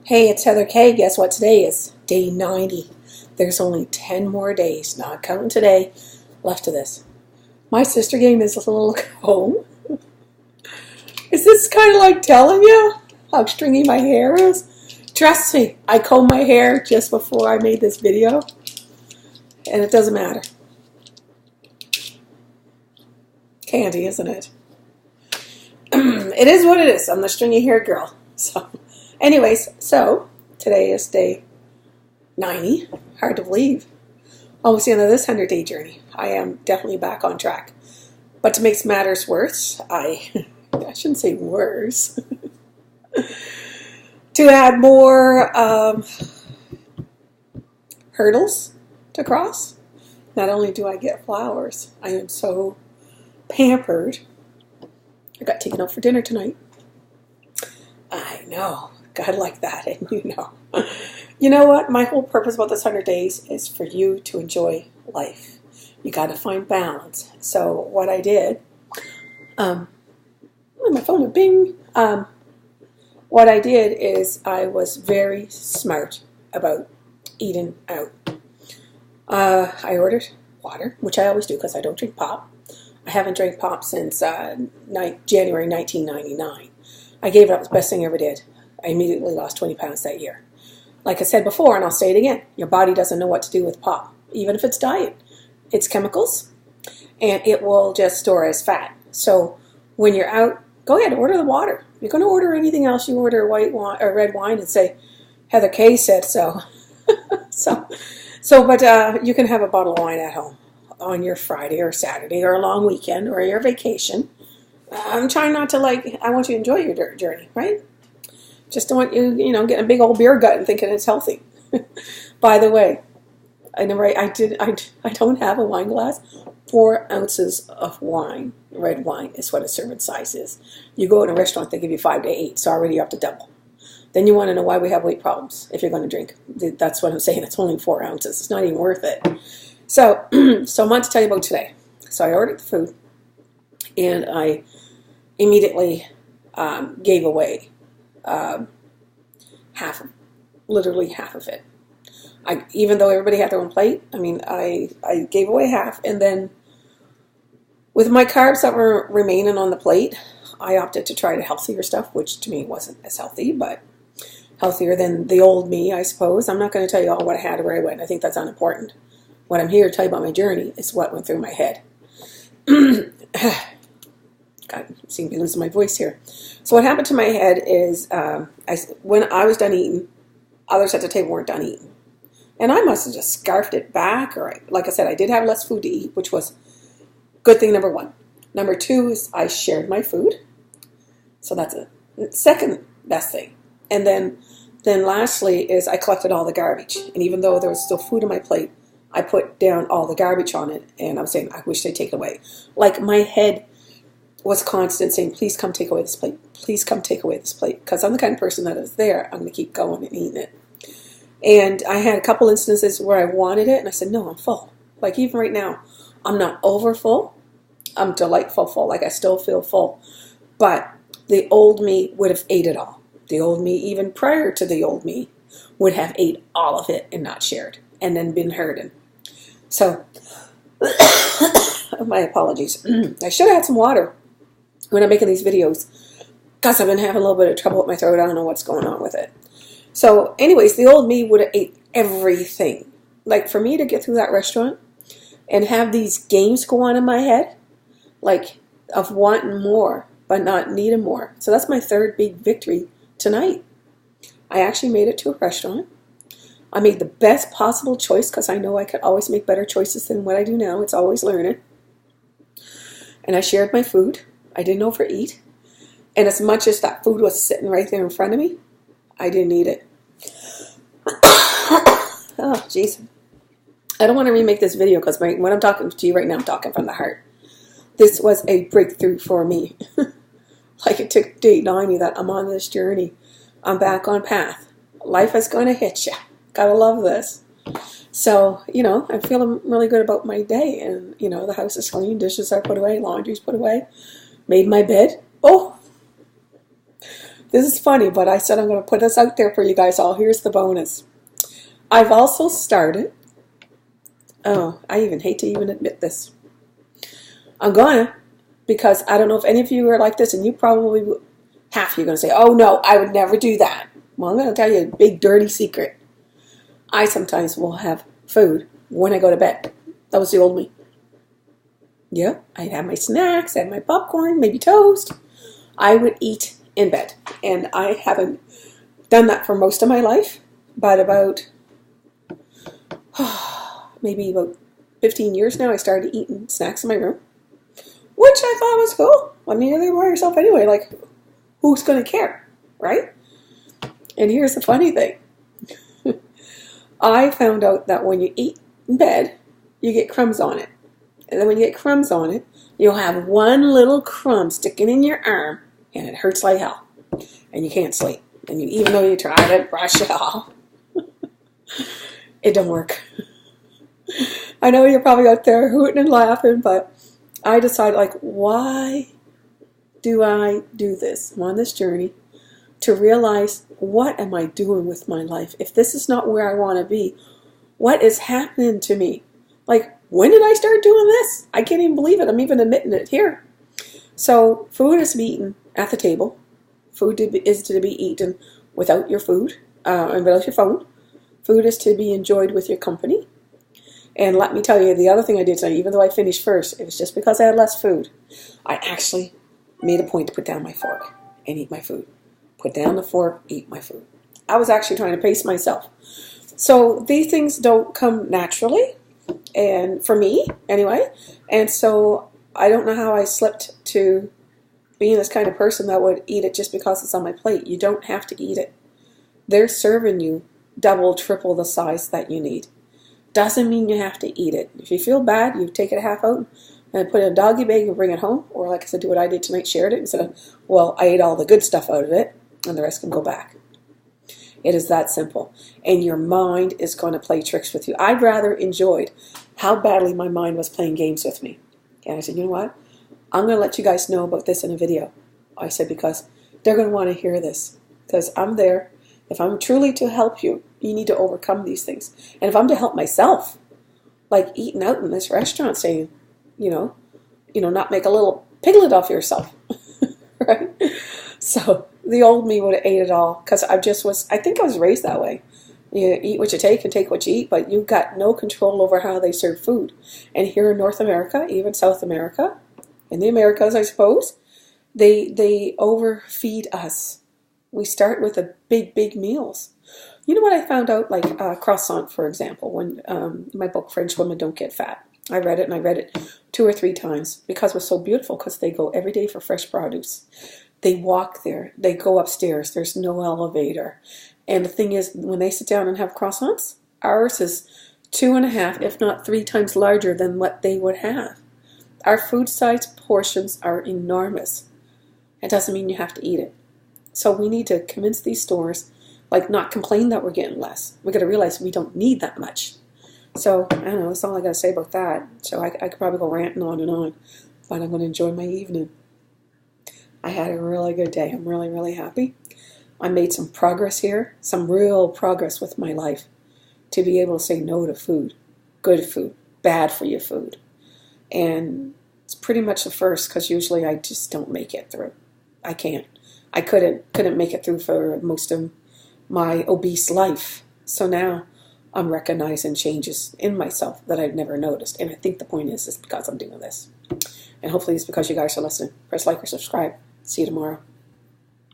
Hey, it's Heather Kay. Guess what today is? Day 90. There's only 10 more days, not counting today, left of this. My sister gave me this little comb. Is this kind of like telling you how stringy my hair is? Trust me, I combed my hair just before I made this video, and it doesn't matter. Candy, isn't it? It is what it is. I'm the stringy hair girl. So, anyways, today is day 90. Hard to believe. Almost the end of this 100-day journey. I am definitely back on track. But to make matters worse, I shouldn't say worse, to add more hurdles to cross. Not only do I get flowers, I am so pampered. I got taken out for dinner tonight. I know. God like that, and you know. You know what? My whole purpose about this 100 days is for you to enjoy life. You got to find balance. So what I did, my phone went bing. What I did is I was very smart about eating out. I ordered water, which I always do because I don't drink pop. I haven't drank pop since January 1999. I gave it up. It was the best thing I ever did. I immediately lost 20 pounds that year. Like I said before, and I'll say it again, your body doesn't know what to do with pop, even if it's diet. It's chemicals, and it will just store as fat. So when you're out, go ahead, order the water. If you're going to order anything else, you order white wine or red wine and say, Heather Kay said so. But you can have a bottle of wine at home on your Friday or Saturday or a long weekend or your vacation. I'm trying not to I want you to enjoy your journey, right? Just don't want you, getting a big old beer gut and thinking it's healthy. By the way, I don't have a wine glass. 4 ounces of wine, red wine, is what a serving size is. You go in a restaurant, they give you 5 to 8, so already you're up to double. Then you want to know why we have weight problems if you're going to drink. That's what I'm saying. It's only 4 ounces. It's not even worth it. So I want to tell you about today. So I ordered the food, and I immediately gave away literally half of it. Even though everybody had their own plate, I gave away half, and then with my carbs that were remaining on the plate, I opted to try the healthier stuff, which to me wasn't as healthy, but healthier than the old me, I suppose. I'm not going to tell you all what I had or where I went. I think that's unimportant. What I'm here to tell you about my journey is what went through my head. God, I seem to be losing my voice here. So what happened to my head is when I was done eating, others at the table weren't done eating. And I must have just scarfed it back. Or like I said, I did have less food to eat, which was good thing number 1. Number 2 is I shared my food. So that's a second best thing. And then lastly is I collected all the garbage. And even though there was still food on my plate, I put down all the garbage on it. And I'm saying, I wish they'd take it away. Like my head was constant saying, please come take away this plate. Please come take away this plate. Because I'm the kind of person that is there. I'm going to keep going and eating it. And I had a couple instances where I wanted it. And I said, no, I'm full. Like even right now, I'm not over full. I'm delightful full. Like I still feel full. But the old me would have ate it all. The old me, even prior to the old me, would have ate all of it and not shared. And then been hurting. So, my apologies. I should have had some water when I'm making these videos, because I've been having a little bit of trouble with my throat. I don't know what's going on with it. So anyways, the old me would have ate everything. Like for me to get through that restaurant and have these games go on in my head, like of wanting more, but not needing more. So that's my third big victory tonight. I actually made it to a restaurant. I made the best possible choice because I know I could always make better choices than what I do now. It's always learning. And I shared my food. I didn't overeat. And as much as that food was sitting right there in front of me, I didn't eat it. Oh, jeez. I don't want to remake this video because when I'm talking to you right now, I'm talking from the heart. This was a breakthrough for me. Like it took day 90 that I'm on this journey. I'm back on path. Life is going to hit you. Gotta love this. So, I'm feeling really good about my day. And, the house is clean, dishes are put away, laundry's put away. Made my bed. Oh, This is funny, but I said I'm going to put this out there for you guys all. Here's the bonus. I've also started, oh, I even hate to even admit this. I'm going to, because I don't know if any of you are like this, and you probably, half of you are going to say, oh no, I would never do that. Well, I'm going to tell you a big dirty secret. I sometimes will have food when I go to bed. That was the old me. Yeah, I'd have my snacks, I'd have my popcorn, maybe toast. I would eat in bed. And I haven't done that for most of my life, but about, maybe about 15 years now, I started eating snacks in my room, which I thought was cool. I mean, you're there by yourself anyway. Like, who's going to care, right? And here's the funny thing. I found out that when you eat in bed, you get crumbs on it. And then when you get crumbs on it, you'll have one little crumb sticking in your arm, and it hurts like hell. And you can't sleep. And you, even though you try to brush it off, it don't work. I know you're probably out there hooting and laughing, but I decided, like, why do I do this? I'm on this journey to realize, what am I doing with my life? If this is not where I want to be, what is happening to me? Like, when did I start doing this? I can't even believe it. I'm even admitting it here. So food is to be eaten at the table. Food is to be eaten without your food and without your phone. Food is to be enjoyed with your company. And let me tell you, the other thing I did tonight, even though I finished first, it was just because I had less food. I actually made a point to put down my fork and eat my food. Put down the fork, eat my food. I was actually trying to pace myself. So these things don't come naturally. And for me, anyway. And so I don't know how I slipped to being this kind of person that would eat it just because it's on my plate. You don't have to eat it. They're serving you double, triple the size that you need. Doesn't mean you have to eat it. If you feel bad, you take it half out and put it in a doggy bag and bring it home. Or like I said, do what I did tonight, shared it instead of, well, I ate all the good stuff out of it and the rest can go back. It is that simple. And your mind is going to play tricks with you. I'd rather enjoyed how badly my mind was playing games with me. And I said, you know what? I'm going to let you guys know about this in a video. I said, because they're going to want to hear this. Because I'm there. If I'm truly to help you, you need to overcome these things. And if I'm to help myself, like eating out in this restaurant, saying, you know, not make a little piglet off yourself. Right? So the old me would have ate it all, because I think I was raised that way. You eat what you take and take what you eat, but you've got no control over how they serve food. And here in North America, even South America, in the Americas, I suppose, they overfeed us. We start with the big meals. You know what I found out, like croissant, for example, when my book, French Women Don't Get Fat. I read it, and I read it 2 or 3 times because it was so beautiful, because they go every day for fresh produce. They walk there. They go upstairs. There's no elevator. And the thing is, when they sit down and have croissants, ours is 2.5, if not 3 times larger than what they would have. Our food size portions are enormous. It doesn't mean you have to eat it. So we need to convince these stores, like, not complain that we're getting less. We got to realize we don't need that much. So, I don't know, that's all I got to say about that. So I could probably go ranting on and on, but I'm going to enjoy my evening. I had a really good day. I'm really, really happy. I made some progress here, some real progress with my life, to be able to say no to food, good food, bad for you food. And it's pretty much the first, because usually I just don't make it through. I can't. I couldn't make it through for most of my obese life. So now I'm recognizing changes in myself that I've never noticed. And I think the point is because I'm doing this. And hopefully it's because you guys are listening. Press like or subscribe. See you tomorrow.